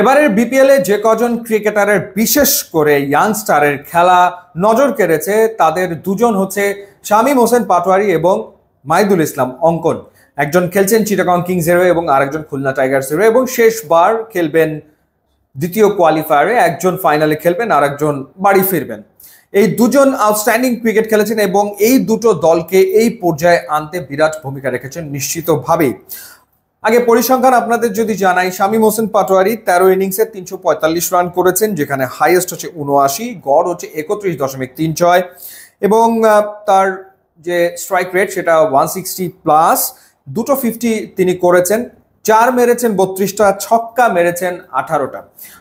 এবারের বিপিএল এ যে কজন ক্রিকেটারের বিশেষ করে ইয়াংস্টারের খেলা নজর কেড়েছে তাদের দুজন হচ্ছে শামীম হোসেন পাটোয়ারি এবং মাহিদুল ইসলাম অঙ্কন। একজন খেলছেন চিটাগং কিংসের হয়ে এবং আরেকজন খুলনা টাইগার্সের হয়ে, এবং শেষবার খেলবেন দ্বিতীয় কোয়ালিফায়ারে। একজন ফাইনালে খেলবেন আর একজন বাড়ি ফিরবেন। এই দুজন আউটস্ট্যান্ডিং ক্রিকেট খেলেছেন এবং এই দুটো দলকে এই পর্যায়ে আনতে বিরাট ভূমিকা রেখেছেন নিশ্চিতভাবেই। আগে পরিসংখ্যান আপনাদের যদি জানাই, শামীম হোসেন পাটোয়ারি 13 ইনিংসে 345 রান করেছেন, যেখানে হাইয়েস্ট হচ্ছে 79, গড় হচ্ছে 31.36, এবং তার যে স্ট্রাইক রেট সেটা 160+, দুটো 50 তিনি করেছেন, চার মেরেছেন 32টা, ছক্কা মেরেছেন 18টা।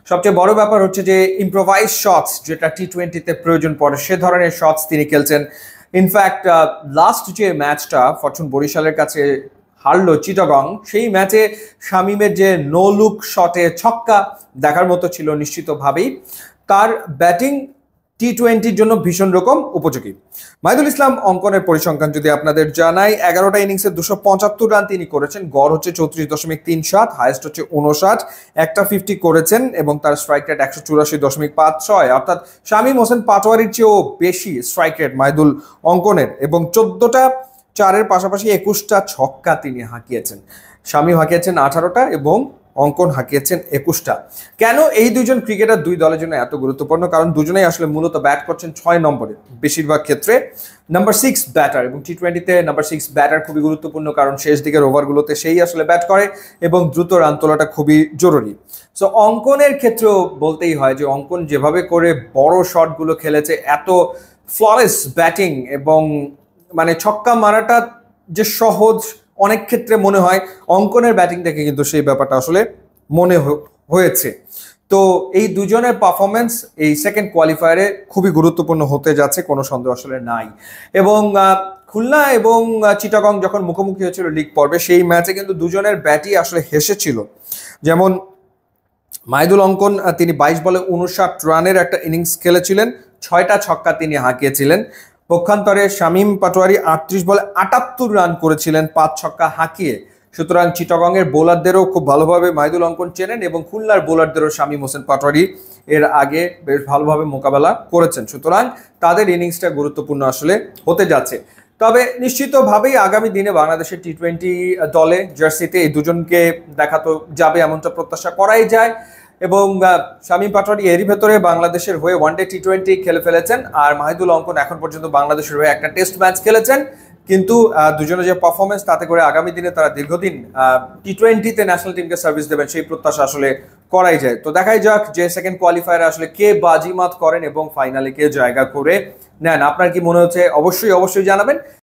সবচেয়ে বড় ব্যাপার হচ্ছে যে ইম্প্রোভাইজ শটস, যেটা টি20তে প্রয়োজন পড়ে, সে ধরনের শটস তিনি খেলছেন। ইনফ্যাক্ট লাস্ট যে ম্যাচটা ফরচুন বরিশালের কাছে হারলো চিটাগং, সেই ম্যাচে শামীমের যে নো লুক শটে ছক্কা দেখার মতো ছিল নিশ্চিতভাবেই। তার ব্যাটিং টি20-র জন্য ভীষণ রকম উপযোগী। মাহিদুল ইসলাম অঙ্কনের পরিসংখ্যান যদি আপনাদের জানাই, 11টা ইনিংসে 275 রান তিনি করেছেন, গড় হচ্ছে 34.37, হাইয়েস্ট হচ্ছে 59, একটা 50 করেছেন এবং তার স্ট্রাইক রেট 184.56, অর্থাৎ শামীম হোসেন পাটোয়ারির চেয়েও বেশি স্ট্রাইক রেট মাহিদুল অঙ্কনের, এবং 14টা চারের পাশাপাশি 21টা ছক্কা তিনি হাঁকিয়েছেন। শামীম হাঁকিয়েছেন 18টা এবং অঙ্কন হাঁকিয়েছেন 21টা। কেন এই দুজন ক্রিকেটার দুই দলের জন্য এত গুরুত্বপূর্ণ? কারণ দুজনেই আসলে মূলত ব্যাট করছেন 6 নম্বরে, বেশিরভাগ ক্ষেত্রে নাম্বার 6 ব্যাটার, এবং টি20তে নাম্বার 6 ব্যাটার খুবই গুরুত্বপূর্ণ, কারণ শেষ দিকের ওভারগুলোতে সেই আসলে ব্যাট করে এবং দ্রুত রান তোলাটা খুবই জরুরি। সো অঙ্কনের ক্ষেত্রেও বলতেই হয় যে অঙ্কন যেভাবে করে বড় শটগুলো খেলেছে, এত ফ্ললেস ব্যাটিং, এবং মানে ছক্কা মারাটা যে সহজ অনেক ক্ষেত্রে মনে হয়, অঙ্কনের ব্যাটিং দেখে কিন্তু সেই ব্যাপারটা আসলে মনে হয়েছে। তো এই দুজনের পারফরমেন্স এই সেকেন্ড কোয়ালিফায়ারে খুবই গুরুত্বপূর্ণ হতে যাচ্ছে, কোনো সন্দেহ আসলে নাই। এবং খুলনা এবং চিটাগং যখন মুখোমুখি হয়েছিল লিগ পর্বে, সেই ম্যাচে কিন্তু দুজনের ব্যাটই আসলে হেসেছিল। যেমন মাহিদুল অঙ্কন, তিনি 22 বলে 59 রানের একটা ইনিংস খেলেছিলেন, 6টা ছক্কা তিনি হাঁকিয়েছিলেন। পক্ষান্তরে শামীম পাটোয়ারি 38 বলে 78 রান করেছিলেন, 5 ছক্কা হাঁকিয়ে। সুতরাং চিটাগংয়ের বোলারদেরও খুব ভালোভাবে মাহিদুল অঙ্কন চেনেন, এবং খুলনার বোলারদেরও শামীম হোসেন পাটোয়ারি এর আগে বেশ ভালোভাবে মোকাবেলা করেছেন। সুতরাং তাদের ইনিংসটা গুরুত্বপূর্ণ আসলে হতে যাচ্ছে। তবে নিশ্চিতভাবেই আগামী দিনে বাংলাদেশের টি20 দলে জার্সিতে এই দুজনকে দেখা তো যাবে, এমনটা প্রত্যাশা করাই যায়। এবং শামীম পাটোয়ারি এরই ভেতরে বাংলাদেশের হয়ে ওয়ানডে টি20 খেলে ফেলেছেন, আর মাহিদুল অঙ্কন এখন পর্যন্ত বাংলাদেশের হয়ে একটা টেস্ট ম্যাচ খেলেছেন। কিন্তু দুজনের যে পারফরমেন্স, তাতে করে আগামী দিনে তারা দীর্ঘদিন টি20তে ন্যাশনাল টিমকে সার্ভিস দেবেন, সেই প্রত্যাশা আসলে করাই যায়। তো দেখাই যাক যে সেকেন্ড কোয়ালিফায়ারে আসলে কে বাজিমাত করেন এবং ফাইনালে কে জায়গা করে নেন। আপনার কি মনে হচ্ছে অবশ্যই জানাবেন।